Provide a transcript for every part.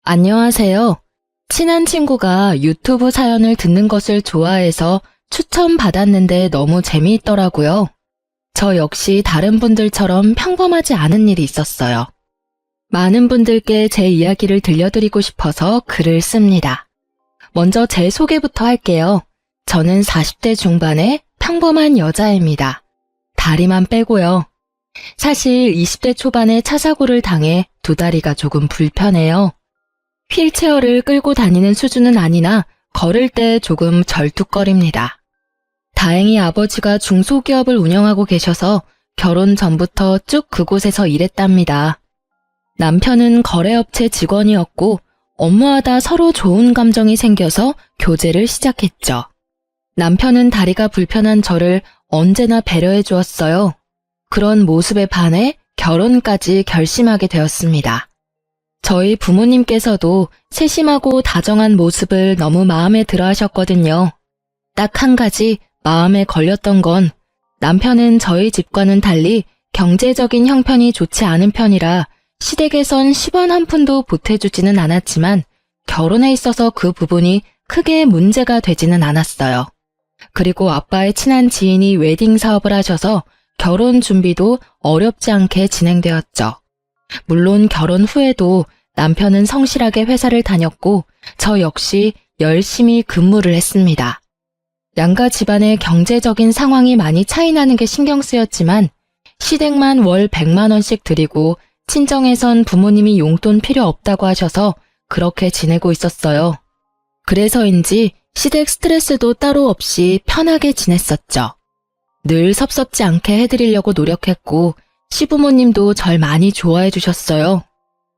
안녕하세요. 친한 친구가 유튜브 사연을 듣는 것을 좋아해서 추천받았는데 너무 재미있더라고요. 저 역시 다른 분들처럼 평범하지 않은 일이 있었어요. 많은 분들께 제 이야기를 들려드리고 싶어서 글을 씁니다. 먼저 제 소개부터 할게요. 저는 40대 중반의 평범한 여자입니다. 다리만 빼고요. 사실 20대 초반에 차 사고를 당해 두 다리가 조금 불편해요. 휠체어를 끌고 다니는 수준은 아니나 걸을 때 조금 절뚝거립니다. 다행히 아버지가 중소기업을 운영하고 계셔서 결혼 전부터 쭉 그곳에서 일했답니다. 남편은 거래업체 직원이었고 업무하다 서로 좋은 감정이 생겨서 교제를 시작했죠. 남편은 다리가 불편한 저를 언제나 배려해 주었어요. 그런 모습에 반해 결혼까지 결심하게 되었습니다. 저희 부모님께서도 세심하고 다정한 모습을 너무 마음에 들어 하셨거든요. 딱 한 가지 마음에 걸렸던 건 남편은 저희 집과는 달리 경제적인 형편이 좋지 않은 편이라 시댁에선 10원 한 푼도 보태주지는 않았지만 결혼에 있어서 그 부분이 크게 문제가 되지는 않았어요. 그리고 아빠의 친한 지인이 웨딩 사업을 하셔서 결혼 준비도 어렵지 않게 진행되었죠. 물론 결혼 후에도 남편은 성실하게 회사를 다녔고 저 역시 열심히 근무를 했습니다. 양가 집안의 경제적인 상황이 많이 차이나는 게 신경 쓰였지만 시댁만 월 100만 원씩 드리고 친정에선 부모님이 용돈 필요 없다고 하셔서 그렇게 지내고 있었어요. 그래서인지 시댁 스트레스도 따로 없이 편하게 지냈었죠. 늘 섭섭지 않게 해드리려고 노력했고 시부모님도 절 많이 좋아해 주셨어요.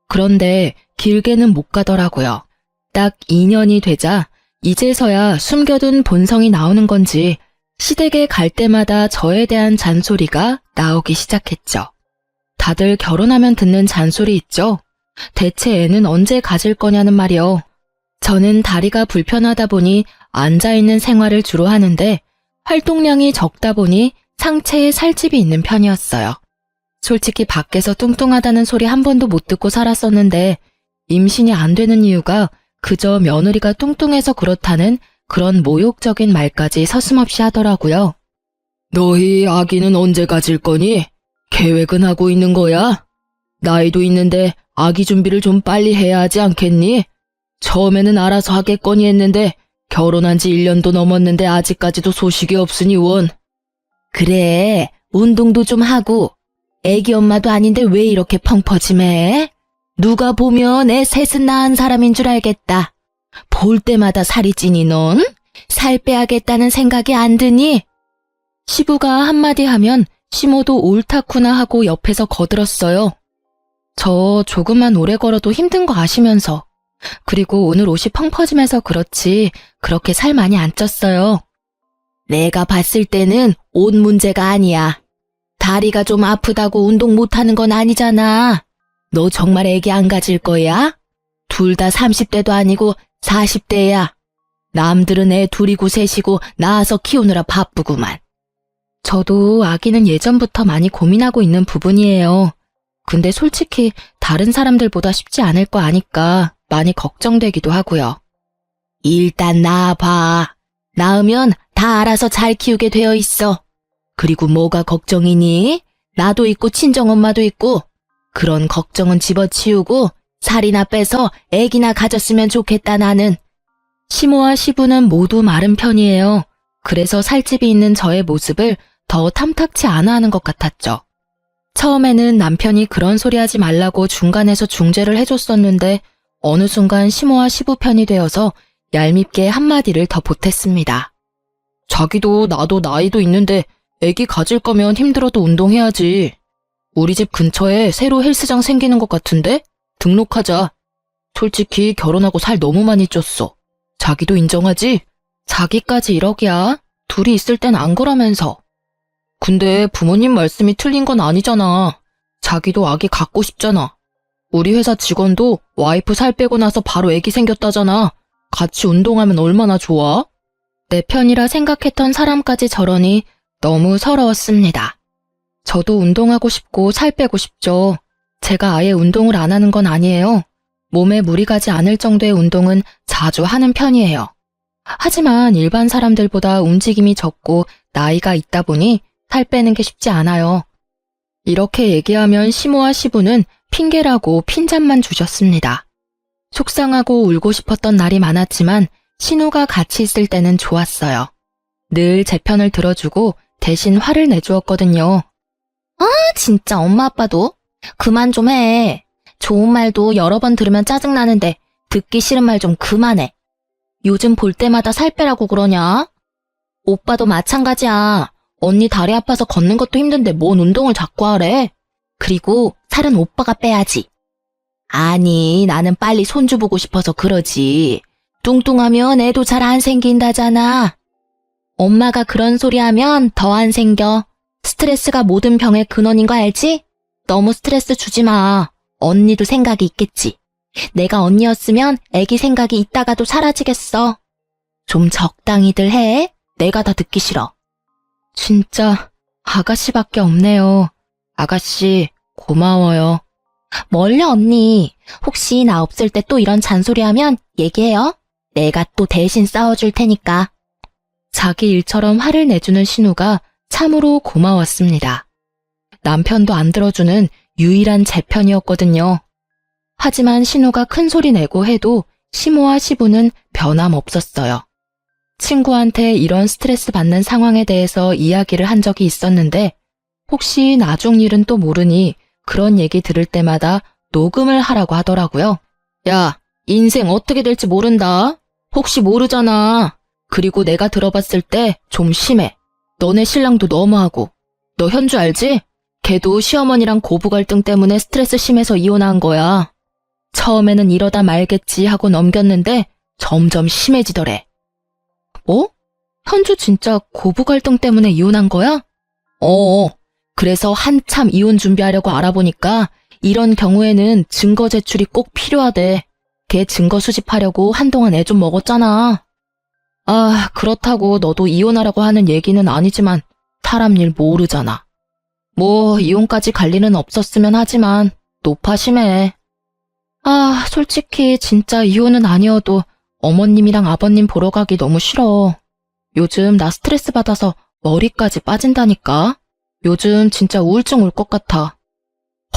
그런데 길게는 못 가더라고요. 딱 2년이 되자 이제서야 숨겨둔 본성이 나오는 건지 시댁에 갈 때마다 저에 대한 잔소리가 나오기 시작했죠. 다들 결혼하면 듣는 잔소리 있죠? 대체 애는 언제 가질 거냐는 말이요. 저는 다리가 불편하다 보니 앉아있는 생활을 주로 하는데 활동량이 적다 보니 상체에 살집이 있는 편이었어요. 솔직히 밖에서 뚱뚱하다는 소리 한 번도 못 듣고 살았었는데 임신이 안 되는 이유가 그저 며느리가 뚱뚱해서 그렇다는 그런 모욕적인 말까지 서슴없이 하더라고요. 너희 아기는 언제 가질 거니? 계획은 하고 있는 거야? 나이도 있는데 아기 준비를 좀 빨리 해야 하지 않겠니? 처음에는 알아서 하겠거니 했는데 결혼한 지 1년도 넘었는데 아직까지도 소식이 없으니 원. 그래, 운동도 좀 하고. 애기 엄마도 아닌데 왜 이렇게 펑퍼짐해? 누가 보면 애 셋은 낳은 사람인 줄 알겠다. 볼 때마다 살이 찌니 넌? 살 빼야겠다는 생각이 안 드니? 시부가 한마디 하면 시모도 옳다구나 하고 옆에서 거들었어요. 저 조금만 오래 걸어도 힘든 거 아시면서. 그리고 오늘 옷이 펑퍼짐해서 그렇지 그렇게 살 많이 안 쪘어요. 내가 봤을 때는 옷 문제가 아니야. 다리가 좀 아프다고 운동 못하는 건 아니잖아. 너 정말 애기 안 가질 거야? 둘 다 30대도 아니고 40대야. 남들은 애 둘이고 셋이고 낳아서 키우느라 바쁘구만. 저도 아기는 예전부터 많이 고민하고 있는 부분이에요. 근데 솔직히 다른 사람들보다 쉽지 않을 거 아니까 많이 걱정되기도 하고요. 일단 낳아봐. 낳으면 다 알아서 잘 키우게 되어 있어. 그리고 뭐가 걱정이니? 나도 있고 친정엄마도 있고. 그런 걱정은 집어치우고 살이나 빼서 애기나 가졌으면 좋겠다 나는. 시모와 시부는 모두 마른 편이에요. 그래서 살집이 있는 저의 모습을 더 탐탁치 않아 하는 것 같았죠. 처음에는 남편이 그런 소리 하지 말라고 중간에서 중재를 해줬었는데 어느 순간 시모와 시부 편이 되어서 얄밉게 한마디를 더 보탰습니다. 자기도 나도 나이도 있는데 애기 가질 거면 힘들어도 운동해야지. 우리 집 근처에 새로 헬스장 생기는 것 같은데? 등록하자. 솔직히 결혼하고 살 너무 많이 쪘어. 자기도 인정하지? 자기까지 이러기야. 둘이 있을 땐 안 그러면서. 근데 부모님 말씀이 틀린 건 아니잖아. 자기도 아기 갖고 싶잖아. 우리 회사 직원도 와이프 살 빼고 나서 바로 애기 생겼다잖아. 같이 운동하면 얼마나 좋아? 내 편이라 생각했던 사람까지 저러니 너무 서러웠습니다. 저도 운동하고 싶고 살 빼고 싶죠. 제가 아예 운동을 안 하는 건 아니에요. 몸에 무리 가지 않을 정도의 운동은 자주 하는 편이에요. 하지만 일반 사람들보다 움직임이 적고 나이가 있다 보니 살 빼는 게 쉽지 않아요. 이렇게 얘기하면 시모와 시부는 핑계라고 핀잔만 주셨습니다. 속상하고 울고 싶었던 날이 많았지만 신우가 같이 있을 때는 좋았어요. 늘 제 편을 들어주고 대신 화를 내주었거든요. 진짜 엄마 아빠도 그만 좀 해. 좋은 말도 여러 번 들으면 짜증나는데 듣기 싫은 말 좀 그만해. 요즘 볼 때마다 살 빼라고 그러냐? 오빠도 마찬가지야. 언니 다리 아파서 걷는 것도 힘든데 뭔 운동을 자꾸 하래? 그리고 살은 오빠가 빼야지. 아니, 나는 빨리 손주 보고 싶어서 그러지. 뚱뚱하면 애도 잘 안 생긴다잖아. 엄마가 그런 소리 하면 더 안 생겨. 스트레스가 모든 병의 근원인 거 알지? 너무 스트레스 주지 마. 언니도 생각이 있겠지. 내가 언니였으면 애기 생각이 있다가도 사라지겠어. 좀 적당히들 해. 내가 다 듣기 싫어. 진짜 아가씨밖에 없네요. 아가씨 고마워요. 멀려 언니. 혹시 나 없을 때 또 이런 잔소리하면 얘기해요. 내가 또 대신 싸워줄 테니까. 자기 일처럼 화를 내주는 신우가 참으로 고마웠습니다. 남편도 안 들어주는 유일한 제 편이었거든요. 하지만 신우가 큰 소리 내고 해도 시모와 시부는 변함없었어요. 친구한테 이런 스트레스 받는 상황에 대해서 이야기를 한 적이 있었는데 혹시 나중 일은 또 모르니 그런 얘기 들을 때마다 녹음을 하라고 하더라고요. 야, 인생 어떻게 될지 모른다. 혹시 모르잖아. 그리고 내가 들어봤을 때 좀 심해. 너네 신랑도 너무하고. 너 현주 알지? 걔도 시어머니랑 고부 갈등 때문에 스트레스 심해서 이혼한 거야. 처음에는 이러다 말겠지 하고 넘겼는데 점점 심해지더래. 뭐? 현주 진짜 고부 갈등 때문에 이혼한 거야? 그래서 한참 이혼 준비하려고 알아보니까 이런 경우에는 증거 제출이 꼭 필요하대. 걔 증거 수집하려고 한동안 애 좀 먹었잖아. 아, 그렇다고 너도 이혼하라고 하는 얘기는 아니지만 사람 일 모르잖아. 뭐 이혼까지 갈 일은 없었으면 하지만 노파심해. 아, 솔직히 진짜 이혼은 아니어도 어머님이랑 아버님 보러 가기 너무 싫어. 요즘 나 스트레스 받아서 머리까지 빠진다니까. 요즘 진짜 우울증 올 것 같아.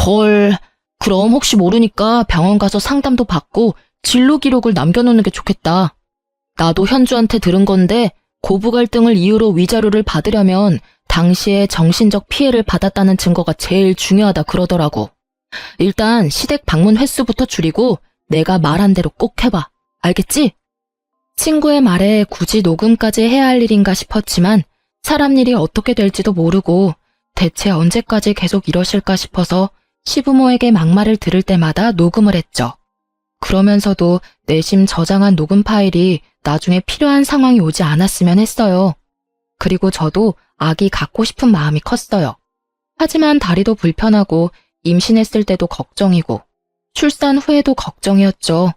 헐, 그럼 혹시 모르니까 병원 가서 상담도 받고 진료 기록을 남겨놓는 게 좋겠다. 나도 현주한테 들은 건데 고부 갈등을 이유로 위자료를 받으려면 당시에 정신적 피해를 받았다는 증거가 제일 중요하다 그러더라고. 일단 시댁 방문 횟수부터 줄이고 내가 말한 대로 꼭 해봐. 알겠지? 친구의 말에 굳이 녹음까지 해야 할 일인가 싶었지만 사람 일이 어떻게 될지도 모르고 대체 언제까지 계속 이러실까 싶어서 시부모에게 막말을 들을 때마다 녹음을 했죠. 그러면서도 내심 저장한 녹음 파일이 나중에 필요한 상황이 오지 않았으면 했어요. 그리고 저도 아기 갖고 싶은 마음이 컸어요. 하지만 다리도 불편하고 임신했을 때도 걱정이고 출산 후에도 걱정이었죠.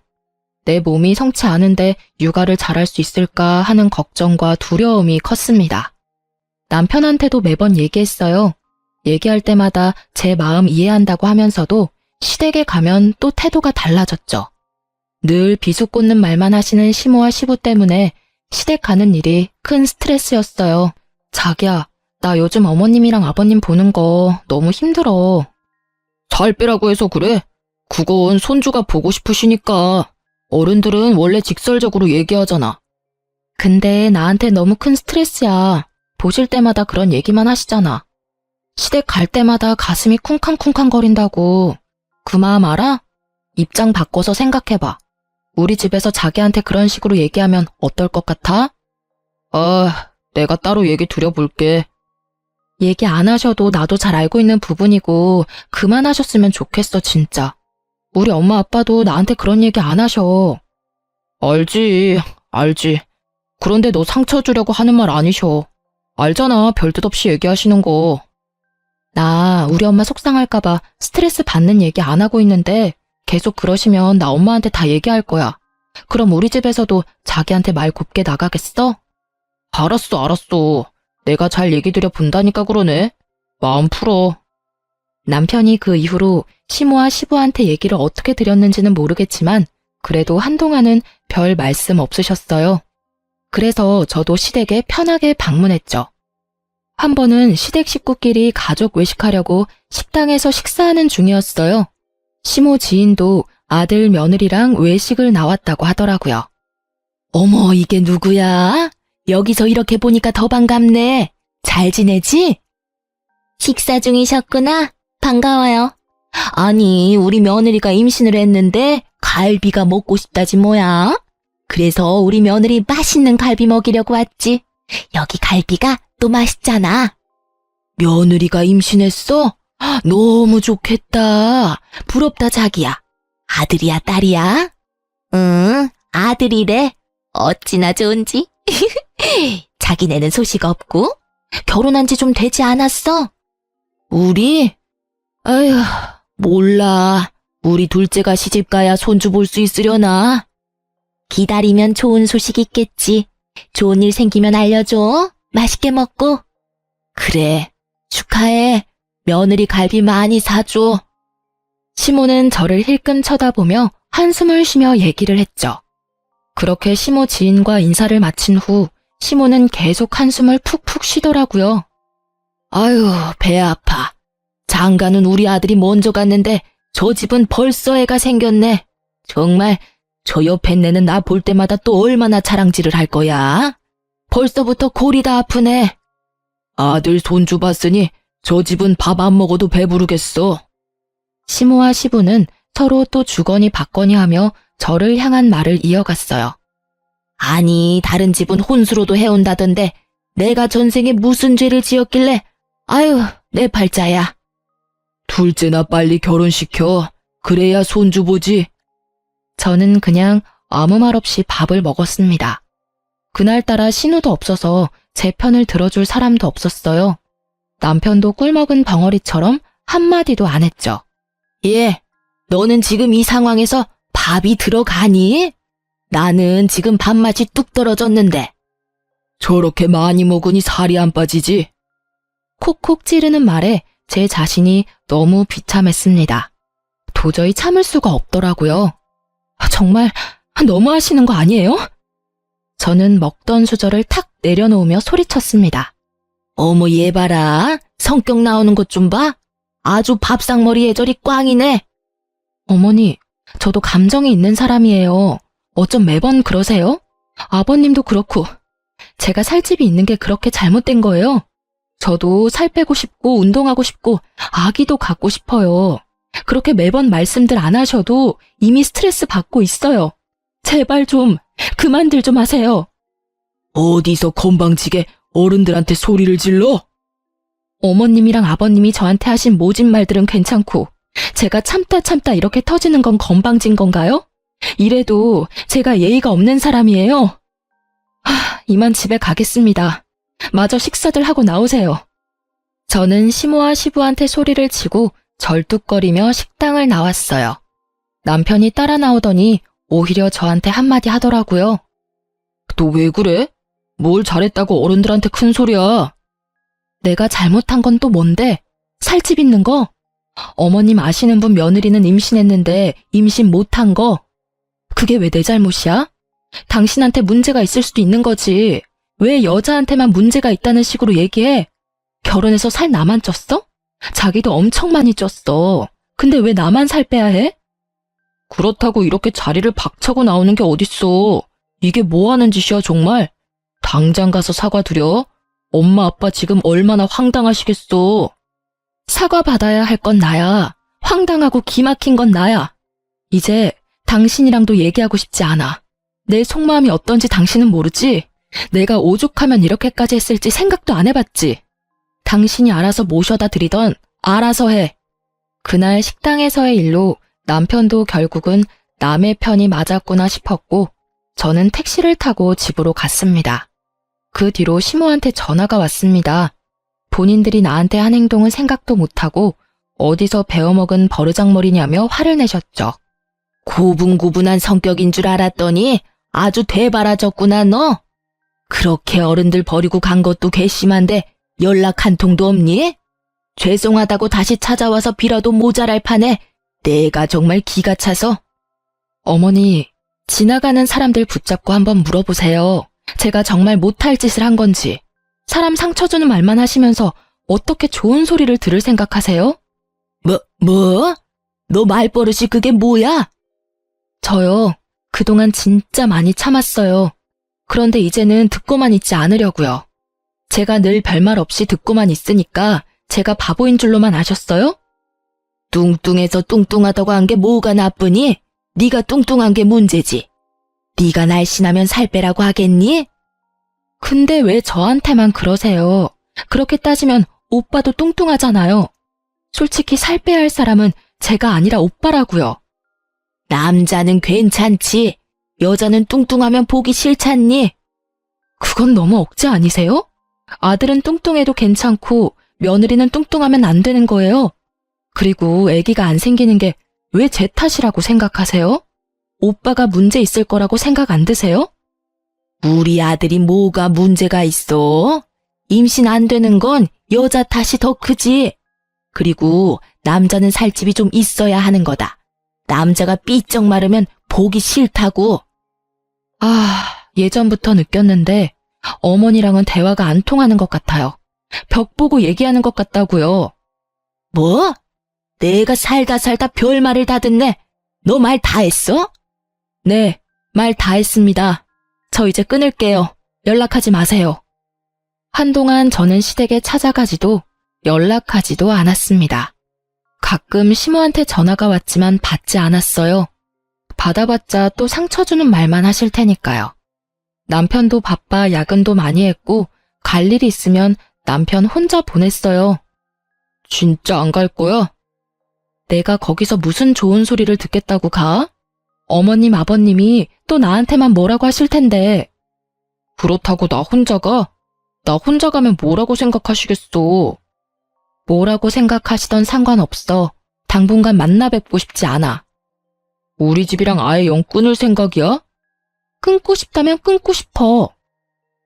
내 몸이 성치 않은데 육아를 잘할 수 있을까 하는 걱정과 두려움이 컸습니다. 남편한테도 매번 얘기했어요. 얘기할 때마다 제 마음 이해한다고 하면서도 시댁에 가면 또 태도가 달라졌죠. 늘 비수꽂는 말만 하시는 시모와 시부 때문에 시댁 가는 일이 큰 스트레스였어요. 자기야, 나 요즘 어머님이랑 아버님 보는 거 너무 힘들어. 살 빼라고 해서 그래? 그건 손주가 보고 싶으시니까. 어른들은 원래 직설적으로 얘기하잖아. 근데 나한테 너무 큰 스트레스야. 보실 때마다 그런 얘기만 하시잖아. 시댁 갈 때마다 가슴이 쿵쾅쿵쾅거린다고. 그 마음 알아? 입장 바꿔서 생각해봐. 우리 집에서 자기한테 그런 식으로 얘기하면 어떨 것 같아? 내가 따로 얘기 드려볼게. 얘기 안 하셔도 나도 잘 알고 있는 부분이고 그만하셨으면 좋겠어 진짜. 우리 엄마 아빠도 나한테 그런 얘기 안 하셔. 알지. 그런데 너 상처 주려고 하는 말 아니셔. 알잖아, 별뜻 없이 얘기하시는 거. 나 우리 엄마 속상할까봐 스트레스 받는 얘기 안 하고 있는데 계속 그러시면 나 엄마한테 다 얘기할 거야. 그럼 우리 집에서도 자기한테 말 곱게 나가겠어? 알았어. 내가 잘 얘기 드려 본다니까 그러네. 마음 풀어. 남편이 그 이후로 시모와 시부한테 얘기를 어떻게 드렸는지는 모르겠지만 그래도 한동안은 별 말씀 없으셨어요. 그래서 저도 시댁에 편하게 방문했죠. 한 번은 시댁 식구끼리 가족 외식하려고 식당에서 식사하는 중이었어요. 시모 지인도 아들 며느리랑 외식을 나왔다고 하더라고요. 어머, 이게 누구야? 여기서 이렇게 보니까 더 반갑네. 잘 지내지? 식사 중이셨구나. 반가워요. 아니, 우리 며느리가 임신을 했는데 갈비가 먹고 싶다지 뭐야. 그래서 우리 며느리 맛있는 갈비 먹이려고 왔지. 여기 갈비가 또 맛있잖아. 며느리가 임신했어? 너무 좋겠다. 부럽다, 자기야. 아들이야, 딸이야? 응, 아들이래. 어찌나 좋은지. 자기네는 소식 없고? 결혼한 지 좀 되지 않았어? 우리? 아휴, 몰라. 우리 둘째가 시집가야 손주 볼 수 있으려나? 기다리면 좋은 소식 있겠지. 좋은 일 생기면 알려줘. 맛있게 먹고. 그래, 축하해. 며느리 갈비 많이 사줘. 시모는 저를 힐끔 쳐다보며 한숨을 쉬며 얘기를 했죠. 그렇게 시모 지인과 인사를 마친 후 시모는 계속 한숨을 푹푹 쉬더라고요. 아유, 배 아파. 장가는 우리 아들이 먼저 갔는데 저 집은 벌써 애가 생겼네. 정말 저 옆에 내는 나 볼 때마다 또 얼마나 자랑질을 할 거야. 벌써부터 골이 다 아프네. 아들 손주 봤으니 저 집은 밥 안 먹어도 배부르겠어. 시모와 시부는 서로 또 주거니 받거니 하며 저를 향한 말을 이어갔어요. 아니, 다른 집은 혼수로도 해온다던데 내가 전생에 무슨 죄를 지었길래 아유, 내 팔자야. 둘째나 빨리 결혼시켜. 그래야 손주 보지. 저는 그냥 아무 말 없이 밥을 먹었습니다. 그날따라 신우도 없어서 제 편을 들어줄 사람도 없었어요. 남편도 꿀먹은 벙어리처럼 한마디도 안 했죠. 예, 너는 지금 이 상황에서 밥이 들어가니? 나는 지금 밥맛이 뚝 떨어졌는데. 저렇게 많이 먹으니 살이 안 빠지지? 콕콕 찌르는 말에 제 자신이 너무 비참했습니다. 도저히 참을 수가 없더라고요. 정말 너무 하시는 거 아니에요? 저는 먹던 수저를 탁 내려놓으며 소리쳤습니다. 어머, 얘 봐라. 성격 나오는 것 좀 봐. 아주 밥상머리 예절이 꽝이네. 어머니, 저도 감정이 있는 사람이에요. 어쩜 매번 그러세요? 아버님도 그렇고. 제가 살집이 있는 게 그렇게 잘못된 거예요. 저도 살 빼고 싶고 운동하고 싶고 아기도 갖고 싶어요. 그렇게 매번 말씀들 안 하셔도 이미 스트레스 받고 있어요. 제발 좀 그만들 좀 하세요. 어디서 건방지게 어른들한테 소리를 질러? 어머님이랑 아버님이 저한테 하신 모진 말들은 괜찮고 제가 참다 이렇게 터지는 건 건방진 건가요? 이래도 제가 예의가 없는 사람이에요. 이만 집에 가겠습니다. 마저 식사들 하고 나오세요. 저는 시모와 시부한테 소리를 치고 절뚝거리며 식당을 나왔어요. 남편이 따라 나오더니 오히려 저한테 한마디 하더라고요. 너 왜 그래? 뭘 잘했다고 어른들한테 큰 소리야. 내가 잘못한 건 또 뭔데? 살집 있는 거? 어머님 아시는 분 며느리는 임신했는데 임신 못한 거? 그게 왜 내 잘못이야? 당신한테 문제가 있을 수도 있는 거지. 왜 여자한테만 문제가 있다는 식으로 얘기해? 결혼해서 살 나만 쪘어? 자기도 엄청 많이 쪘어. 근데 왜 나만 살 빼야 해? 그렇다고 이렇게 자리를 박차고 나오는 게 어딨어. 이게 뭐 하는 짓이야 정말. 당장 가서 사과드려. 엄마 아빠 지금 얼마나 황당하시겠어. 사과 받아야 할 건 나야. 황당하고 기막힌 건 나야. 이제 당신이랑도 얘기하고 싶지 않아. 내 속마음이 어떤지 당신은 모르지? 내가 오죽하면 이렇게까지 했을지 생각도 안 해봤지? 당신이 알아서 모셔다 드리던 알아서 해. 그날 식당에서의 일로 남편도 결국은 남의 편이 맞았구나 싶었고 저는 택시를 타고 집으로 갔습니다. 그 뒤로 시모한테 전화가 왔습니다. 본인들이 나한테 한 행동은 생각도 못하고 어디서 배워먹은 버르장머리냐며 화를 내셨죠. 고분고분한 성격인 줄 알았더니 아주 대바라졌구나 너. 그렇게 어른들 버리고 간 것도 괘씸한데 연락 한 통도 없니? 죄송하다고 다시 찾아와서 빌어도 모자랄 판에 내가 정말 기가 차서. 어머니, 지나가는 사람들 붙잡고 한번 물어보세요. 제가 정말 못할 짓을 한 건지. 사람 상처 주는 말만 하시면서 어떻게 좋은 소리를 들을 생각하세요? 뭐? 너 말버릇이 그게 뭐야? 저요, 그동안 진짜 많이 참았어요. 그런데 이제는 듣고만 있지 않으려고요. 제가 늘 별말 없이 듣고만 있으니까 제가 바보인 줄로만 아셨어요? 뚱뚱해서 뚱뚱하다고 한 게 뭐가 나쁘니? 네가 뚱뚱한 게 문제지. 네가 날씬하면 살 빼라고 하겠니? 근데 왜 저한테만 그러세요? 그렇게 따지면 오빠도 뚱뚱하잖아요. 솔직히 살 빼야 할 사람은 제가 아니라 오빠라고요. 남자는 괜찮지. 여자는 뚱뚱하면 보기 싫잖니? 그건 너무 억지 아니세요? 아들은 뚱뚱해도 괜찮고 며느리는 뚱뚱하면 안 되는 거예요. 그리고 아기가 안 생기는 게 왜 제 탓이라고 생각하세요? 오빠가 문제 있을 거라고 생각 안 드세요? 우리 아들이 뭐가 문제가 있어? 임신 안 되는 건 여자 탓이 더 크지. 그리고 남자는 살집이 좀 있어야 하는 거다. 남자가 삐쩍 마르면 보기 싫다고. 예전부터 느꼈는데 어머니랑은 대화가 안 통하는 것 같아요. 벽 보고 얘기하는 것 같다고요. 뭐? 내가 살다 별말을 다 듣네. 너 말 다 했어? 네, 말 다 했습니다. 저 이제 끊을게요. 연락하지 마세요. 한동안 저는 시댁에 찾아가지도 연락하지도 않았습니다. 가끔 시모한테 전화가 왔지만 받지 않았어요. 받아봤자 또 상처 주는 말만 하실 테니까요. 남편도 바빠 야근도 많이 했고 갈 일이 있으면 남편 혼자 보냈어요. 진짜 안 갈 거야? 내가 거기서 무슨 좋은 소리를 듣겠다고 가? 어머님, 아버님이 또 나한테만 뭐라고 하실 텐데. 그렇다고 나 혼자 가? 나 혼자 가면 뭐라고 생각하시겠어? 뭐라고 생각하시던 상관없어. 당분간 만나 뵙고 싶지 않아. 우리 집이랑 아예 영 끊을 생각이야? 끊고 싶다면 끊고 싶어.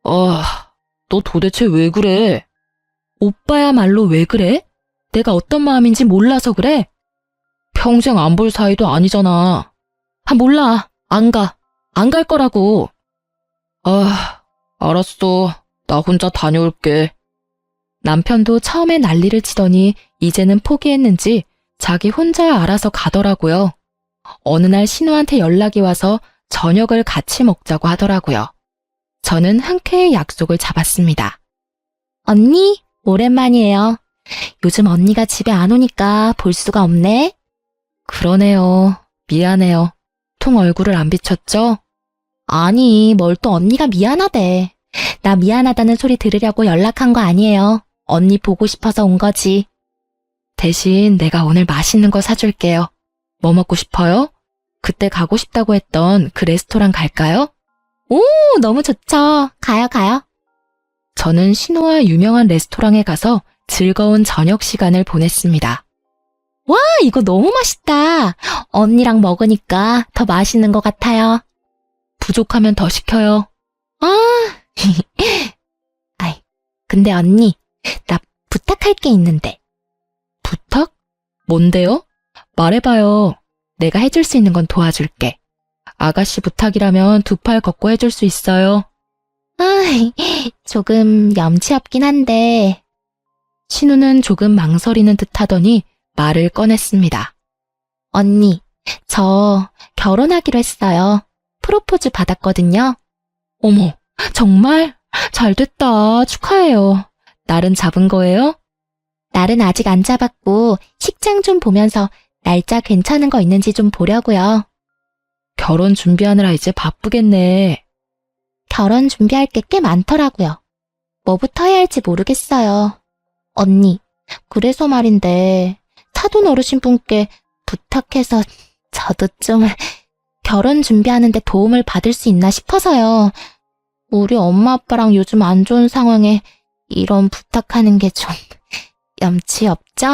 너 도대체 왜 그래? 오빠야말로 왜 그래? 내가 어떤 마음인지 몰라서 그래? 평생 안 볼 사이도 아니잖아. 몰라. 안 가. 안 갈 거라고. 알았어. 나 혼자 다녀올게. 남편도 처음에 난리를 치더니 이제는 포기했는지 자기 혼자 알아서 가더라고요. 어느 날 신우한테 연락이 와서 저녁을 같이 먹자고 하더라고요. 저는 흔쾌히 약속을 잡았습니다. 언니, 오랜만이에요. 요즘 언니가 집에 안 오니까 볼 수가 없네. 그러네요. 미안해요. 통 얼굴을 안 비췄죠? 아니, 뭘 또 언니가 미안하대. 나 미안하다는 소리 들으려고 연락한 거 아니에요. 언니 보고 싶어서 온 거지. 대신 내가 오늘 맛있는 거 사줄게요. 뭐 먹고 싶어요? 그때 가고 싶다고 했던 그 레스토랑 갈까요? 오, 너무 좋죠. 가요. 저는 신호와 유명한 레스토랑에 가서 즐거운 저녁 시간을 보냈습니다. 와, 이거 너무 맛있다. 언니랑 먹으니까 더 맛있는 것 같아요. 부족하면 더 시켜요. 근데 언니, 나 부탁할 게 있는데. 부탁? 뭔데요? 말해봐요. 내가 해줄 수 있는 건 도와줄게. 아가씨 부탁이라면 두 팔 걷고 해줄 수 있어요. 조금 염치 없긴 한데. 신우는 조금 망설이는 듯 하더니 말을 꺼냈습니다. 언니, 저 결혼하기로 했어요. 프로포즈 받았거든요. 어머, 정말? 잘됐다. 축하해요. 날은 잡은 거예요? 날은 아직 안 잡았고 식장 좀 보면서 날짜 괜찮은 거 있는지 좀 보려고요. 결혼 준비하느라 이제 바쁘겠네. 결혼 준비할 게 꽤 많더라고요. 뭐부터 해야 할지 모르겠어요. 언니, 그래서 말인데 사돈 어르신분께 부탁해서 저도 좀 결혼 준비하는데 도움을 받을 수 있나 싶어서요. 우리 엄마 아빠랑 요즘 안 좋은 상황에 이런 부탁하는 게 좀 염치 없죠?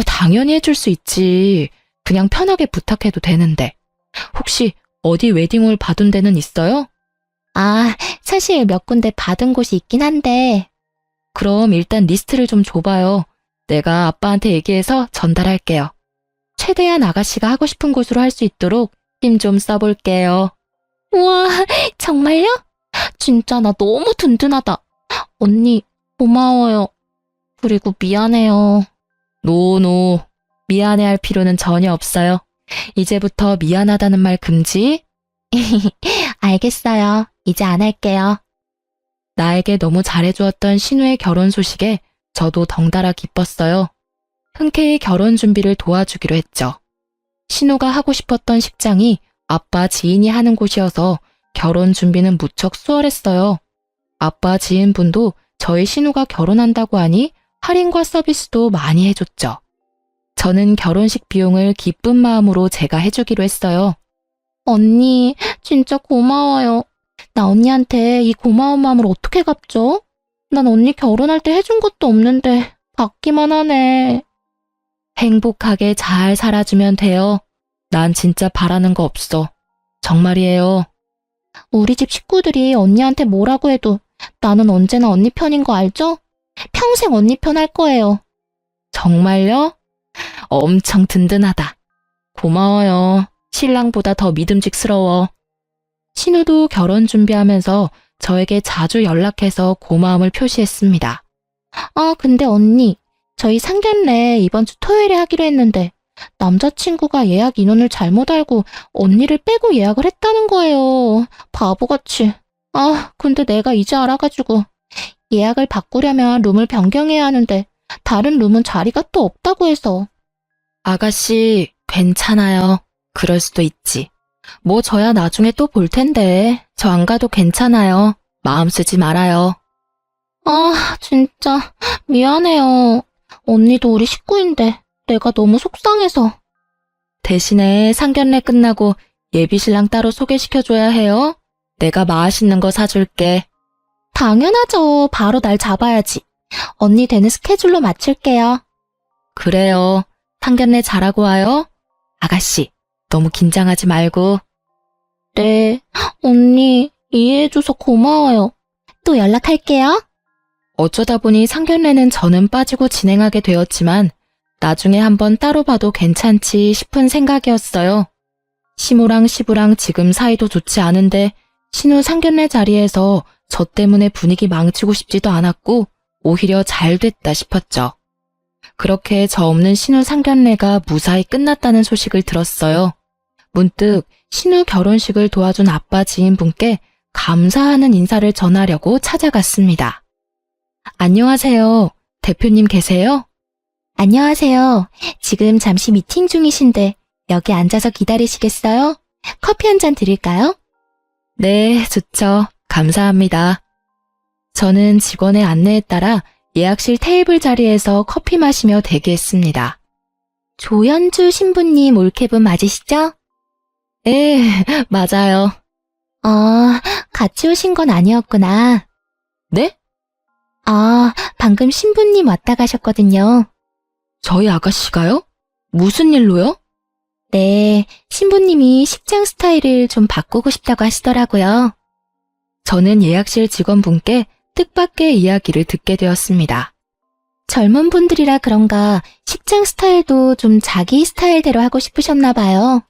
당연히 해줄 수 있지. 그냥 편하게 부탁해도 되는데. 혹시 어디 웨딩홀 받은 데는 있어요? 사실 몇 군데 받은 곳이 있긴 한데. 그럼 일단 리스트를 좀 줘봐요. 내가 아빠한테 얘기해서 전달할게요. 최대한 아가씨가 하고 싶은 곳으로 할 수 있도록 힘 좀 써볼게요. 우와, 정말요? 진짜 나 너무 든든하다. 언니, 고마워요. 그리고 미안해요. 노노, 미안해할 필요는 전혀 없어요. 이제부터 미안하다는 말 금지. 알겠어요. 이제 안 할게요. 나에게 너무 잘해주었던 신우의 결혼 소식에 저도 덩달아 기뻤어요. 흔쾌히 결혼 준비를 도와주기로 했죠. 신우가 하고 싶었던 식장이 아빠 지인이 하는 곳이어서 결혼 준비는 무척 수월했어요. 아빠 지인분도 저희 신우가 결혼한다고 하니 할인과 서비스도 많이 해줬죠. 저는 결혼식 비용을 기쁜 마음으로 제가 해주기로 했어요. 언니, 진짜 고마워요. 나 언니한테 이 고마운 마음을 어떻게 갚죠? 난 언니 결혼할 때 해준 것도 없는데 받기만 하네. 행복하게 잘 살아주면 돼요. 난 진짜 바라는 거 없어. 정말이에요. 우리 집 식구들이 언니한테 뭐라고 해도 나는 언제나 언니 편인 거 알죠? 평생 언니 편 할 거예요. 정말요? 엄청 든든하다. 고마워요. 신랑보다 더 믿음직스러워. 신우도 결혼 준비하면서 저에게 자주 연락해서 고마움을 표시했습니다. 아, 근데 언니, 저희 상견례 이번 주 토요일에 하기로 했는데 남자친구가 예약 인원을 잘못 알고 언니를 빼고 예약을 했다는 거예요. 바보같이. 아, 근데 내가 이제 알아가지고 예약을 바꾸려면 룸을 변경해야 하는데 다른 룸은 자리가 또 없다고 해서. 아가씨, 괜찮아요. 그럴 수도 있지. 뭐 저야 나중에 또 볼 텐데 저 안 가도 괜찮아요. 마음 쓰지 말아요. 아, 진짜 미안해요. 언니도 우리 식구인데 내가 너무 속상해서. 대신에 상견례 끝나고 예비신랑 따로 소개시켜줘야 해요. 내가 맛있는 거 사줄게. 당연하죠. 바로 날 잡아야지. 언니 되는 스케줄로 맞출게요. 그래요. 상견례 잘하고 와요. 아가씨, 너무 긴장하지 말고. 네, 언니 이해해줘서 고마워요. 또 연락할게요. 어쩌다 보니 상견례는 저는 빠지고 진행하게 되었지만 나중에 한번 따로 봐도 괜찮지 싶은 생각이었어요. 시모랑 시부랑 지금 사이도 좋지 않은데 신우 상견례 자리에서 저 때문에 분위기 망치고 싶지도 않았고 오히려 잘 됐다 싶었죠. 그렇게 저 없는 신우 상견례가 무사히 끝났다는 소식을 들었어요. 문득 신우 결혼식을 도와준 아빠 지인분께 감사하는 인사를 전하려고 찾아갔습니다. 안녕하세요. 대표님 계세요? 안녕하세요. 지금 잠시 미팅 중이신데 여기 앉아서 기다리시겠어요? 커피 한 잔 드릴까요? 네, 좋죠. 감사합니다. 저는 직원의 안내에 따라 예약실 테이블 자리에서 커피 마시며 대기했습니다. 조연주 신부님 올케분 맞으시죠? 네, 맞아요. 같이 오신 건 아니었구나. 네? 아, 방금 신부님 왔다 가셨거든요. 저희 아가씨가요? 무슨 일로요? 네, 신부님이 식장 스타일을 좀 바꾸고 싶다고 하시더라고요. 저는 예약실 직원분께 뜻밖의 이야기를 듣게 되었습니다. 젊은 분들이라 그런가 식장 스타일도 좀 자기 스타일대로 하고 싶으셨나 봐요.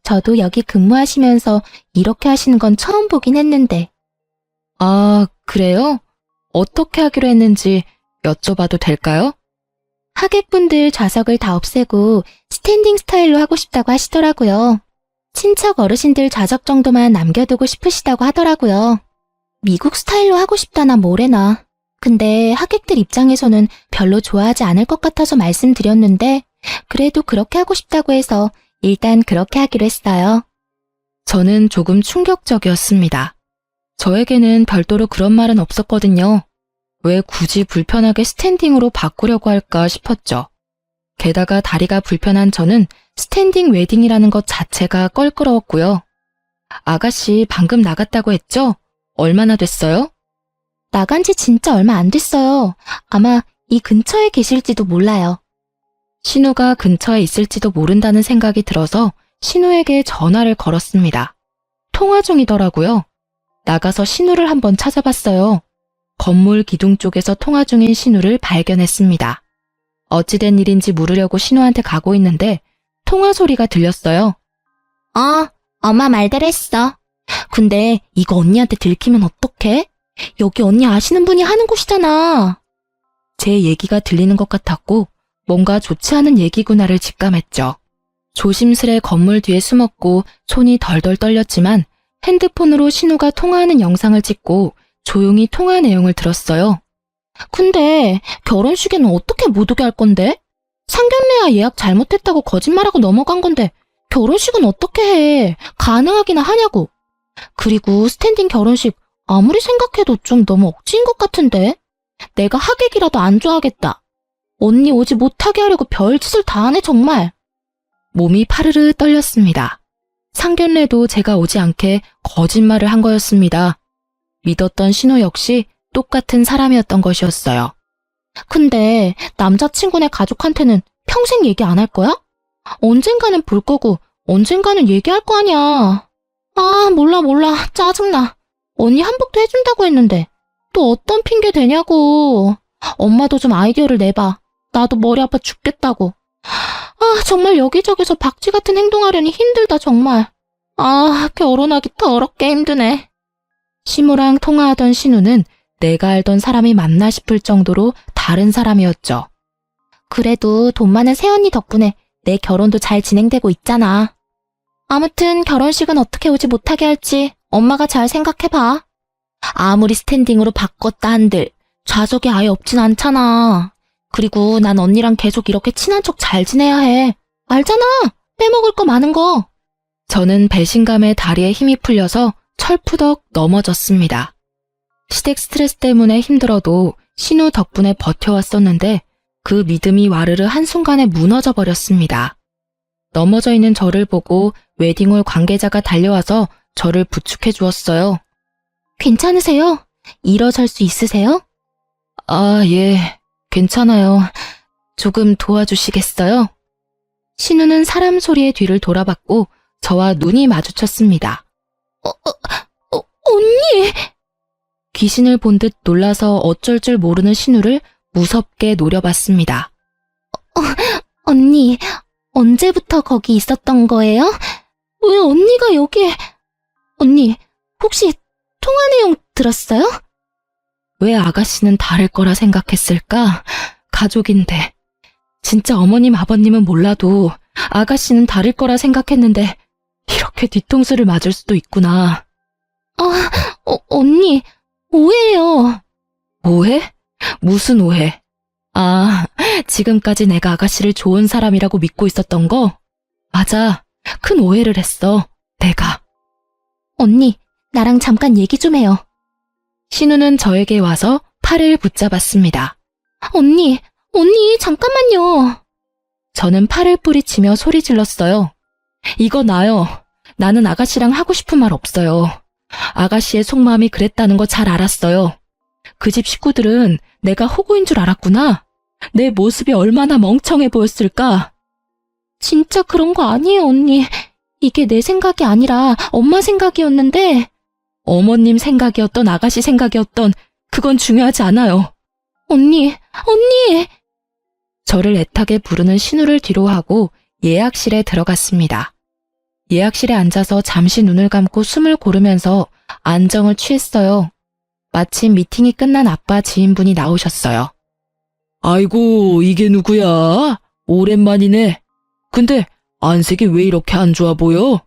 저도 여기 근무하시면서 이렇게 하시는 건 처음 보긴 했는데. 아, 그래요? 어떻게 하기로 했는지 여쭤봐도 될까요? 하객분들 좌석을 다 없애고 스탠딩 스타일로 하고 싶다고 하시더라고요. 친척 어르신들 좌석 정도만 남겨두고 싶으시다고 하더라고요. 미국 스타일로 하고 싶다나 뭐래나. 근데 하객들 입장에서는 별로 좋아하지 않을 것 같아서 말씀드렸는데 그래도 그렇게 하고 싶다고 해서 일단 그렇게 하기로 했어요. 저는 조금 충격적이었습니다. 저에게는 별도로 그런 말은 없었거든요. 왜 굳이 불편하게 스탠딩으로 바꾸려고 할까 싶었죠. 게다가 다리가 불편한 저는 스탠딩 웨딩이라는 것 자체가 껄끄러웠고요. 아가씨 방금 나갔다고 했죠? 얼마나 됐어요? 나간 지 진짜 얼마 안 됐어요. 아마 이 근처에 계실지도 몰라요. 신우가 근처에 있을지도 모른다는 생각이 들어서 신우에게 전화를 걸었습니다. 통화 중이더라고요. 나가서 신우를 한번 찾아봤어요. 건물 기둥 쪽에서 통화 중인 신우를 발견했습니다. 어찌된 일인지 물으려고 신우한테 가고 있는데 통화 소리가 들렸어요. 엄마 말대로 했어. 근데 이거 언니한테 들키면 어떡해? 여기 언니 아시는 분이 하는 곳이잖아. 제 얘기가 들리는 것 같았고 뭔가 좋지 않은 얘기구나를 직감했죠. 조심스레 건물 뒤에 숨었고 손이 덜덜 떨렸지만 핸드폰으로 신우가 통화하는 영상을 찍고 조용히 통화 내용을 들었어요. 근데 결혼식에는 어떻게 못 오게 할 건데? 상견례야 예약 잘못했다고 거짓말하고 넘어간 건데 결혼식은 어떻게 해? 가능하기나 하냐고. 그리고 스탠딩 결혼식 아무리 생각해도 좀 너무 억지인 것 같은데? 내가 하객이라도 안 좋아하겠다. 언니 오지 못하게 하려고 별짓을 다 하네 정말. 몸이 파르르 떨렸습니다. 상견례도 제가 오지 않게 거짓말을 한 거였습니다. 믿었던 신우 역시 똑같은 사람이었던 것이었어요. 근데 남자친구네 가족한테는 평생 얘기 안 할 거야? 언젠가는 볼 거고 언젠가는 얘기할 거 아니야. 몰라. 짜증나. 언니 한복도 해준다고 했는데 또 어떤 핑계 대냐고. 엄마도 좀 아이디어를 내봐. 나도 머리 아파 죽겠다고. 정말 여기저기서 박쥐 같은 행동하려니 힘들다 정말. 결혼하기 더럽게 힘드네. 시무랑 통화하던 신우는 내가 알던 사람이 맞나 싶을 정도로 다른 사람이었죠. 그래도 돈 많은 새언니 덕분에 내 결혼도 잘 진행되고 있잖아. 아무튼 결혼식은 어떻게 오지 못하게 할지 엄마가 잘 생각해봐. 아무리 스탠딩으로 바꿨다 한들 좌석이 아예 없진 않잖아. 그리고 난 언니랑 계속 이렇게 친한 척 잘 지내야 해. 알잖아. 빼먹을 거 많은 거. 저는 배신감에 다리에 힘이 풀려서 철푸덕 넘어졌습니다. 시댁 스트레스 때문에 힘들어도 신우 덕분에 버텨왔었는데 그 믿음이 와르르 한순간에 무너져 버렸습니다. 넘어져 있는 저를 보고 웨딩홀 관계자가 달려와서 저를 부축해 주었어요. 괜찮으세요? 일어설 수 있으세요? 예, 괜찮아요. 조금 도와주시겠어요? 신우는 사람 소리의 뒤를 돌아봤고 저와 눈이 마주쳤습니다. 언니! 귀신을 본 듯 놀라서 어쩔 줄 모르는 신우를 무섭게 노려봤습니다. 언니, 언제부터 거기 있었던 거예요? 왜 언니가 여기에... 언니, 혹시 통화 내용 들었어요? 왜 아가씨는 다를 거라 생각했을까? 가족인데. 진짜 어머님 아버님은 몰라도 아가씨는 다를 거라 생각했는데 이렇게 뒤통수를 맞을 수도 있구나. 언니, 오해예요. 오해? 무슨 오해? 지금까지 내가 아가씨를 좋은 사람이라고 믿고 있었던 거? 맞아. 큰 오해를 했어. 내가. 언니, 나랑 잠깐 얘기 좀 해요. 신우는 저에게 와서 팔을 붙잡았습니다. 언니, 잠깐만요. 저는 팔을 뿌리치며 소리 질렀어요. 이거 나요. 나는 아가씨랑 하고 싶은 말 없어요. 아가씨의 속마음이 그랬다는 거 잘 알았어요. 그 집 식구들은 내가 호구인 줄 알았구나. 내 모습이 얼마나 멍청해 보였을까. 진짜 그런 거 아니에요, 언니. 이게 내 생각이 아니라 엄마 생각이었는데. 어머님 생각이었던 아가씨 생각이었던 그건 중요하지 않아요. 언니. 저를 애타게 부르는 신우를 뒤로 하고 예약실에 들어갔습니다. 예약실에 앉아서 잠시 눈을 감고 숨을 고르면서 안정을 취했어요. 마침 미팅이 끝난 아빠 지인분이 나오셨어요. 아이고, 이게 누구야? 오랜만이네. 근데 안색이 왜 이렇게 안 좋아 보여?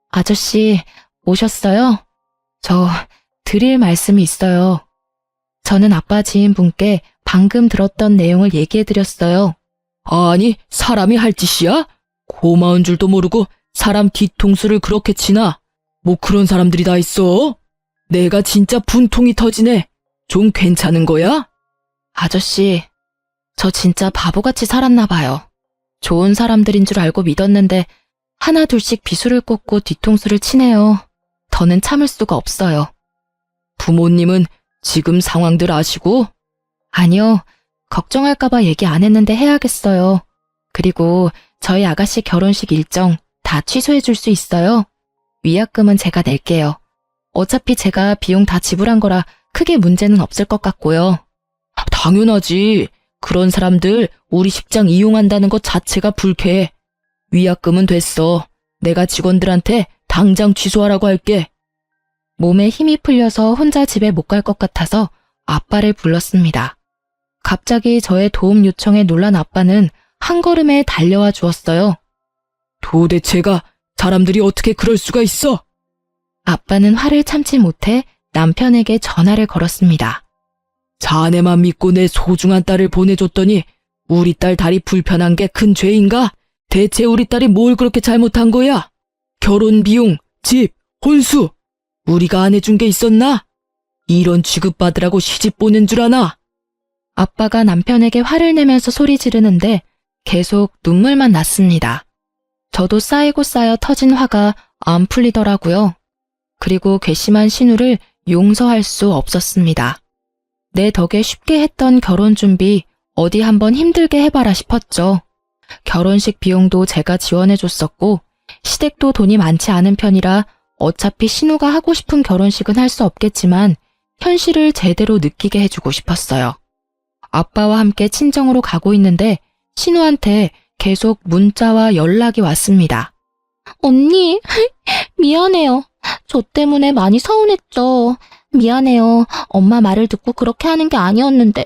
아저씨, 오셨어요? 저 드릴 말씀이 있어요. 저는 아빠 지인분께 방금 들었던 내용을 얘기해드렸어요. 아니, 사람이 할 짓이야? 고마운 줄도 모르고 사람 뒤통수를 그렇게 치나? 뭐 그런 사람들이 다 있어? 내가 진짜 분통이 터지네. 좀 괜찮은 거야? 아저씨, 저 진짜 바보같이 살았나 봐요. 좋은 사람들인 줄 알고 믿었는데 하나 둘씩 비수를 꽂고 뒤통수를 치네요. 더는 참을 수가 없어요. 부모님은 지금 상황들 아시고? 아니요, 걱정할까봐 얘기 안 했는데 해야겠어요. 그리고 저희 아가씨 결혼식 일정 다 취소해 줄 수 있어요. 위약금은 제가 낼게요. 어차피 제가 비용 다 지불한 거라 크게 문제는 없을 것 같고요. 당연하지. 그런 사람들 우리 식장 이용한다는 것 자체가 불쾌해. 위약금은 됐어. 내가 직원들한테 당장 취소하라고 할게. 몸에 힘이 풀려서 혼자 집에 못 갈 것 같아서 아빠를 불렀습니다. 갑자기 저의 도움 요청에 놀란 아빠는 한 걸음에 달려와 주었어요. 도대체가 사람들이 어떻게 그럴 수가 있어? 아빠는 화를 참지 못해 남편에게 전화를 걸었습니다. 자네만 믿고 내 소중한 딸을 보내줬더니 우리 딸 다리 불편한 게 큰 죄인가? 대체 우리 딸이 뭘 그렇게 잘못한 거야? 결혼 비용, 집, 혼수, 우리가 안 해준 게 있었나? 이런 취급받으라고 시집 보낸 줄 아나? 아빠가 남편에게 화를 내면서 소리 지르는데 계속 눈물만 났습니다. 저도 쌓이고 쌓여 터진 화가 안 풀리더라고요. 그리고 괘씸한 신우를 용서할 수 없었습니다. 내 덕에 쉽게 했던 결혼 준비 어디 한번 힘들게 해봐라 싶었죠. 결혼식 비용도 제가 지원해줬었고 시댁도 돈이 많지 않은 편이라 어차피 신우가 하고 싶은 결혼식은 할 수 없겠지만 현실을 제대로 느끼게 해주고 싶었어요. 아빠와 함께 친정으로 가고 있는데 신우한테 계속 문자와 연락이 왔습니다. 언니, 미안해요. 저 때문에 많이 서운했죠. 미안해요. 엄마 말을 듣고 그렇게 하는 게 아니었는데.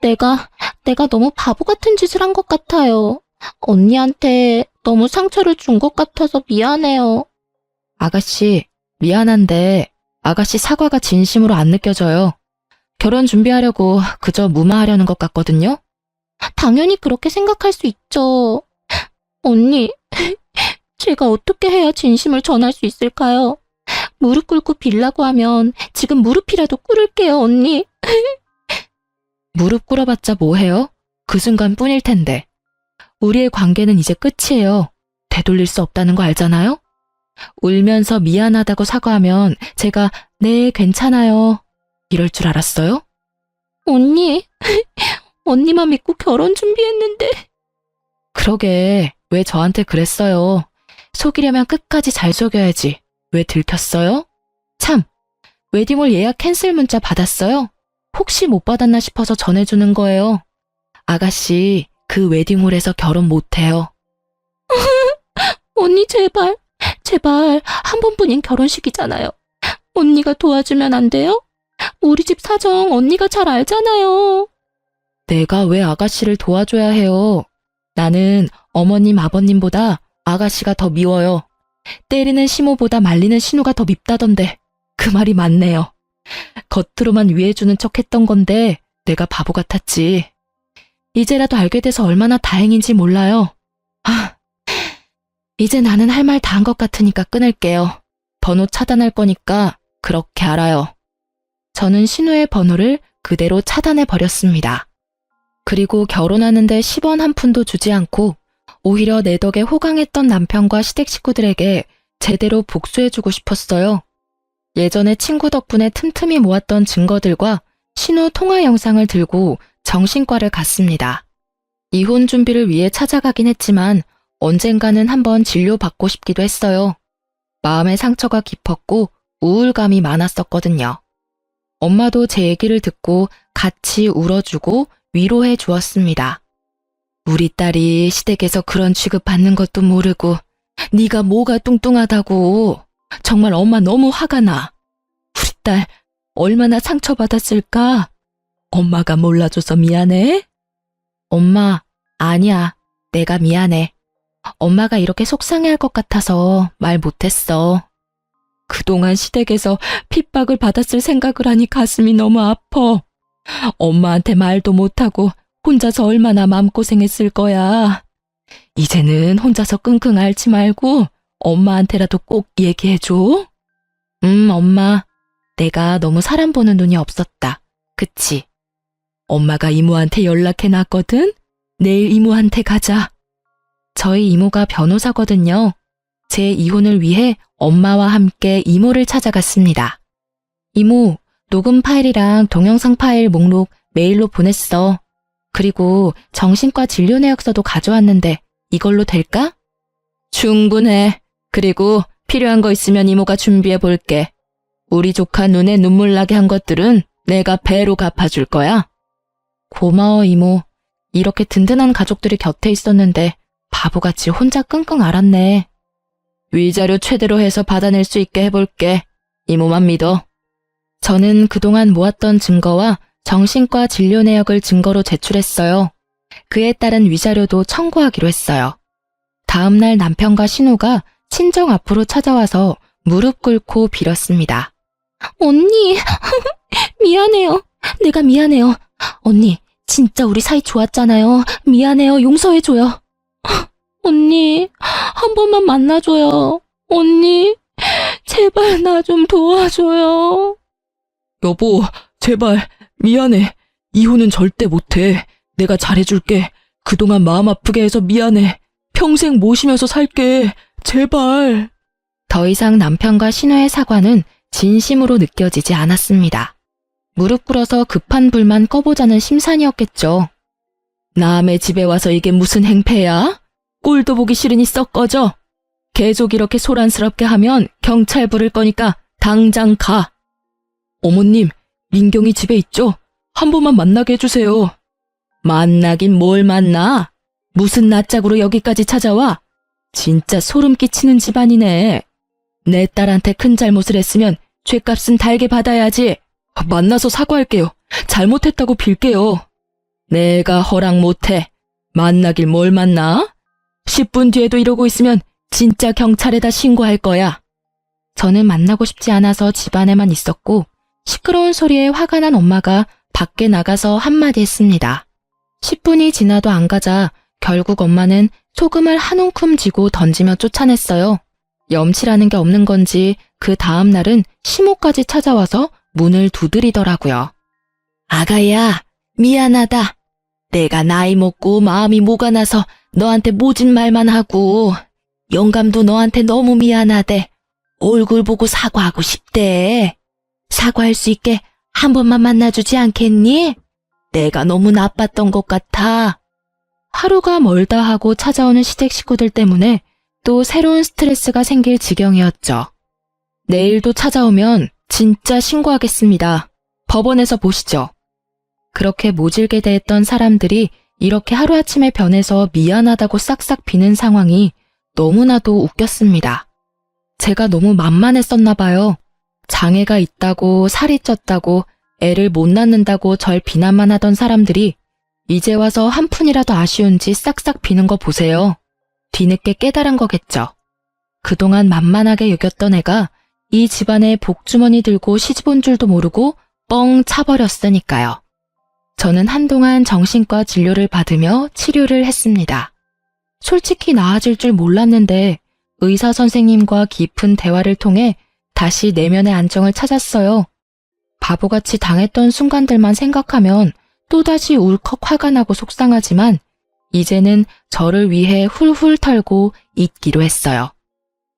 내가 너무 바보 같은 짓을 한 것 같아요. 언니한테 너무 상처를 준 것 같아서 미안해요. 아가씨, 미안한데 아가씨 사과가 진심으로 안 느껴져요. 결혼 준비하려고 그저 무마하려는 것 같거든요. 당연히 그렇게 생각할 수 있죠. 언니, 제가 어떻게 해야 진심을 전할 수 있을까요? 무릎 꿇고 빌라고 하면 지금 무릎이라도 꿇을게요, 언니. 무릎 꿇어봤자 뭐해요? 그 순간뿐일 텐데. 우리의 관계는 이제 끝이에요. 되돌릴 수 없다는 거 알잖아요? 울면서 미안하다고 사과하면 제가 네, 괜찮아요. 이럴 줄 알았어요? 언니, 언니만 믿고 결혼 준비했는데. 그러게, 왜 저한테 그랬어요? 속이려면 끝까지 잘 속여야지. 왜 들켰어요? 참, 웨딩홀 예약 캔슬 문자 받았어요? 혹시 못 받았나 싶어서 전해주는 거예요. 아가씨, 그 웨딩홀에서 결혼 못해요. 언니 제발 한 번뿐인 결혼식이잖아요. 언니가 도와주면 안 돼요? 우리 집 사정 언니가 잘 알잖아요. 내가 왜 아가씨를 도와줘야 해요? 나는 어머님, 아버님보다 아가씨가 더 미워요. 때리는 시모보다 말리는 신우가 더 밉다던데 그 말이 맞네요. 겉으로만 위해주는 척 했던 건데 내가 바보 같았지. 이제라도 알게 돼서 얼마나 다행인지 몰라요. 이제 나는 할 말 다 한 것 같으니까 끊을게요. 번호 차단할 거니까 그렇게 알아요. 저는 신우의 번호를 그대로 차단해 버렸습니다. 그리고 결혼하는데 10원 한 푼도 주지 않고 오히려 내 덕에 호강했던 남편과 시댁 식구들에게 제대로 복수해주고 싶었어요. 예전에 친구 덕분에 틈틈이 모았던 증거들과 신우 통화 영상을 들고 정신과를 갔습니다. 이혼 준비를 위해 찾아가긴 했지만 언젠가는 한번 진료받고 싶기도 했어요. 마음의 상처가 깊었고 우울감이 많았었거든요. 엄마도 제 얘기를 듣고 같이 울어주고 위로해 주었습니다. 우리 딸이 시댁에서 그런 취급받는 것도 모르고 네가 뭐가 뚱뚱하다고. 정말 엄마 너무 화가 나. 우리 딸 얼마나 상처받았을까? 엄마가 몰라줘서 미안해? 엄마, 아니야. 내가 미안해. 엄마가 이렇게 속상해할 것 같아서 말 못했어. 그동안 시댁에서 핍박을 받았을 생각을 하니 가슴이 너무 아파. 엄마한테 말도 못하고 혼자서 얼마나 마음고생했을 거야. 이제는 혼자서 끙끙 앓지 말고 엄마한테라도 꼭 얘기해줘. 엄마. 내가 너무 사람 보는 눈이 없었다. 그치? 엄마가 이모한테 연락해놨거든? 내일 이모한테 가자. 저희 이모가 변호사거든요. 제 이혼을 위해 엄마와 함께 이모를 찾아갔습니다. 이모, 녹음 파일이랑 동영상 파일 목록 메일로 보냈어. 그리고 정신과 진료 내역서도 가져왔는데 이걸로 될까? 충분해. 그리고 필요한 거 있으면 이모가 준비해 볼게. 우리 조카 눈에 눈물 나게 한 것들은 내가 배로 갚아줄 거야. 고마워, 이모. 이렇게 든든한 가족들이 곁에 있었는데 바보같이 혼자 끙끙 앓았네. 위자료 최대로 해서 받아낼 수 있게 해볼게. 이모만 믿어. 저는 그동안 모았던 증거와 정신과 진료 내역을 증거로 제출했어요. 그에 따른 위자료도 청구하기로 했어요. 다음 날 남편과 신우가 친정 앞으로 찾아와서 무릎 꿇고 빌었습니다. 언니, 미안해요. 내가 미안해요. 언니, 진짜 우리 사이 좋았잖아요. 미안해요. 용서해줘요. 언니, 한 번만 만나줘요. 언니, 제발 나 좀 도와줘요. 여보, 제발 미안해. 이혼은 절대 못해. 내가 잘해줄게. 그동안 마음 아프게 해서 미안해. 평생 모시면서 살게. 제발. 더 이상 남편과 신우의 사과는 진심으로 느껴지지 않았습니다. 무릎 꿇어서 급한 불만 꺼보자는 심산이었겠죠. 남의 집에 와서 이게 무슨 행패야? 꼴도 보기 싫으니 썩 꺼져. 계속 이렇게 소란스럽게 하면 경찰 부를 거니까 당장 가. 어머님, 민경이 집에 있죠? 한 번만 만나게 해주세요. 만나긴 뭘 만나? 무슨 낯짝으로 여기까지 찾아와? 진짜 소름 끼치는 집안이네. 내 딸한테 큰 잘못을 했으면 죗값은 달게 받아야지. 만나서 사과할게요. 잘못했다고 빌게요. 내가 허락 못해. 만나길 뭘 만나? 10분 뒤에도 이러고 있으면 진짜 경찰에다 신고할 거야. 저는 만나고 싶지 않아서 집 안에만 있었고 시끄러운 소리에 화가 난 엄마가 밖에 나가서 한마디 했습니다. 10분이 지나도 안 가자 결국 엄마는 소금을 한 움큼 쥐고 던지며 쫓아냈어요. 염치라는 게 없는 건지 그 다음 날은 시모까지 찾아와서 문을 두드리더라고요. 아가야, 미안하다. 내가 나이 먹고 마음이 모가 나서 너한테 모진 말만 하고 영감도 너한테 너무 미안하대. 얼굴 보고 사과하고 싶대. 사과할 수 있게 한 번만 만나주지 않겠니? 내가 너무 나빴던 것 같아. 하루가 멀다 하고 찾아오는 시댁 식구들 때문에 또 새로운 스트레스가 생길 지경이었죠. 내일도 찾아오면 진짜 신고하겠습니다. 법원에서 보시죠. 그렇게 모질게 대했던 사람들이 이렇게 하루아침에 변해서 미안하다고 싹싹 비는 상황이 너무나도 웃겼습니다. 제가 너무 만만했었나 봐요. 장애가 있다고 살이 쪘다고 애를 못 낳는다고 절 비난만 하던 사람들이 이제 와서 한 푼이라도 아쉬운지 싹싹 비는 거 보세요. 뒤늦게 깨달은 거겠죠. 그동안 만만하게 여겼던 애가 이 집안에 복주머니 들고 시집온 줄도 모르고 뻥 차버렸으니까요. 저는 한동안 정신과 진료를 받으며 치료를 했습니다. 솔직히 나아질 줄 몰랐는데 의사 선생님과 깊은 대화를 통해 다시 내면의 안정을 찾았어요. 바보같이 당했던 순간들만 생각하면 또다시 울컥 화가 나고 속상하지만 이제는 저를 위해 훌훌 털고 잊기로 했어요.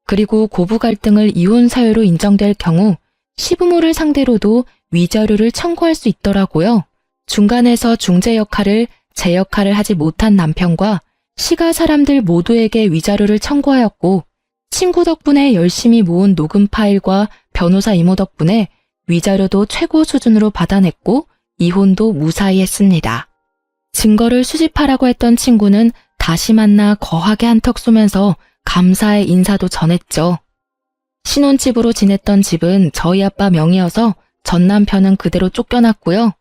그리고 고부 갈등을 이혼 사유로 인정될 경우 시부모를 상대로도 위자료를 청구할 수 있더라고요. 중간에서 중재 역할을 제 역할을 하지 못한 남편과 시가 사람들 모두에게 위자료를 청구하였고 친구 덕분에 열심히 모은 녹음 파일과 변호사 이모 덕분에 위자료도 최고 수준으로 받아냈고 이혼도 무사히 했습니다. 증거를 수집하라고 했던 친구는 다시 만나 거하게 한턱 쏘면서 감사의 인사도 전했죠. 신혼집으로 지냈던 집은 저희 아빠 명의여서 전 남편은 그대로 쫓겨났고요.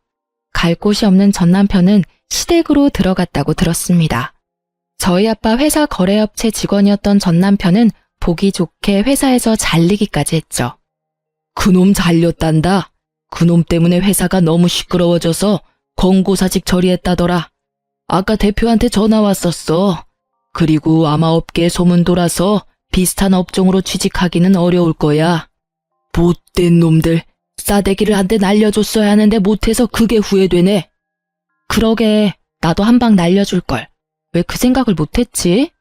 갈 곳이 없는 전 남편은 시댁으로 들어갔다고 들었습니다. 저희 아빠 회사 거래업체 직원이었던 전 남편은 보기 좋게 회사에서 잘리기까지 했죠. 그놈 잘렸단다. 그놈 때문에 회사가 너무 시끄러워져서 권고사직 처리했다더라. 아까 대표한테 전화 왔었어. 그리고 아마 업계에 소문 돌아서 비슷한 업종으로 취직하기는 어려울 거야. 못된 놈들. 싸대기를 한 대 날려줬어야 하는데 못해서 그게 후회되네. 그러게 나도 한 방 날려줄걸. 왜 그 생각을 못했지?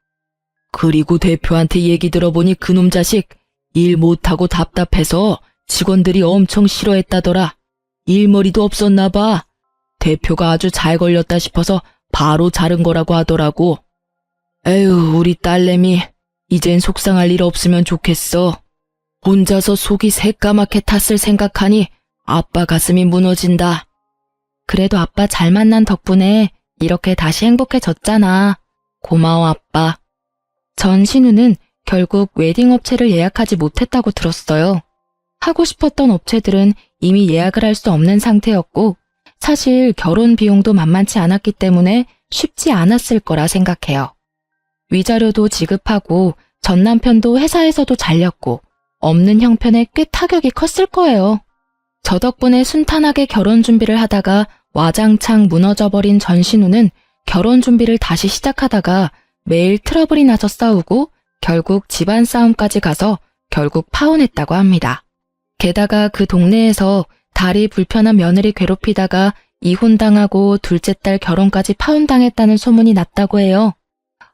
그리고 대표한테 얘기 들어보니 그놈 자식 일 못하고 답답해서 직원들이 엄청 싫어했다더라. 일머리도 없었나 봐. 대표가 아주 잘 걸렸다 싶어서 바로 자른 거라고 하더라고. 에휴, 우리 딸내미 이젠 속상할 일 없으면 좋겠어. 혼자서 속이 새까맣게 탔을 생각하니 아빠 가슴이 무너진다. 그래도 아빠 잘 만난 덕분에 이렇게 다시 행복해졌잖아. 고마워, 아빠. 전 신우는 결국 웨딩 업체를 예약하지 못했다고 들었어요. 하고 싶었던 업체들은 이미 예약을 할 수 없는 상태였고 사실 결혼 비용도 만만치 않았기 때문에 쉽지 않았을 거라 생각해요. 위자료도 지급하고 전 남편도 회사에서도 잘렸고 없는 형편에 꽤 타격이 컸을 거예요. 저 덕분에 순탄하게 결혼 준비를 하다가 와장창 무너져버린 전신우는 결혼 준비를 다시 시작하다가 매일 트러블이 나서 싸우고 결국 집안 싸움까지 가서 결국 파혼했다고 합니다. 게다가 그 동네에서 다리 불편한 며느리 괴롭히다가 이혼당하고 둘째 딸 결혼까지 파혼당했다는 소문이 났다고 해요.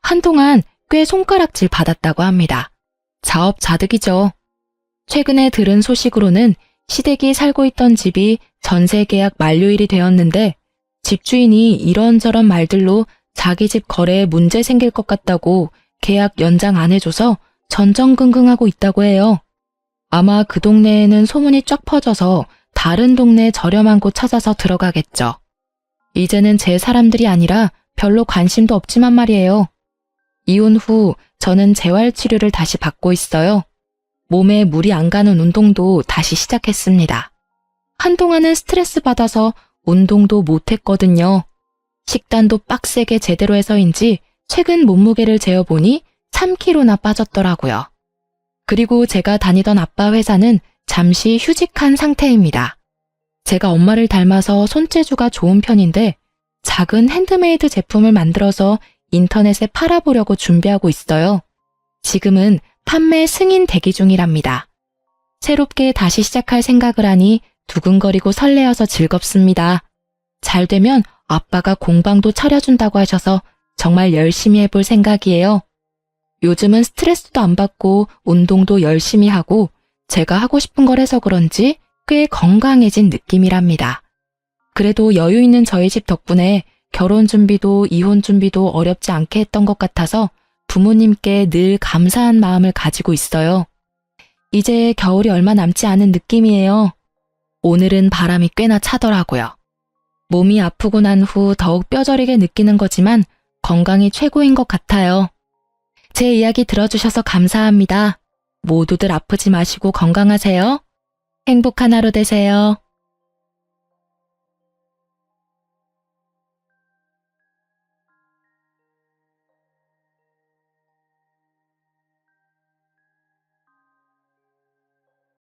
한동안 꽤 손가락질 받았다고 합니다. 자업자득이죠. 최근에 들은 소식으로는 시댁이 살고 있던 집이 전세 계약 만료일이 되었는데 집주인이 이런저런 말들로 자기 집 거래에 문제 생길 것 같다고 계약 연장 안 해줘서 전전긍긍하고 있다고 해요. 아마 그 동네에는 소문이 쫙 퍼져서 다른 동네 저렴한 곳 찾아서 들어가겠죠. 이제는 제 사람들이 아니라 별로 관심도 없지만 말이에요. 이혼 후 저는 재활치료를 다시 받고 있어요. 몸에 물이 안 가는 운동도 다시 시작했습니다. 한동안은 스트레스 받아서 운동도 못했거든요. 식단도 빡세게 제대로 해서인지 최근 몸무게를 재어보니 3kg나 빠졌더라고요. 그리고 제가 다니던 아빠 회사는 잠시 휴직한 상태입니다. 제가 엄마를 닮아서 손재주가 좋은 편인데 작은 핸드메이드 제품을 만들어서 인터넷에 팔아보려고 준비하고 있어요. 지금은 판매 승인 대기 중이랍니다. 새롭게 다시 시작할 생각을 하니 두근거리고 설레어서 즐겁습니다. 잘 되면 아빠가 공방도 차려준다고 하셔서 정말 열심히 해볼 생각이에요. 요즘은 스트레스도 안 받고 운동도 열심히 하고 제가 하고 싶은 걸 해서 그런지 꽤 건강해진 느낌이랍니다. 그래도 여유 있는 저희 집 덕분에 결혼 준비도 이혼 준비도 어렵지 않게 했던 것 같아서 부모님께 늘 감사한 마음을 가지고 있어요. 이제 겨울이 얼마 남지 않은 느낌이에요. 오늘은 바람이 꽤나 차더라고요. 몸이 아프고 난 후 더욱 뼈저리게 느끼는 거지만 건강이 최고인 것 같아요. 제 이야기 들어주셔서 감사합니다. 모두들 아프지 마시고 건강하세요. 행복한 하루 되세요.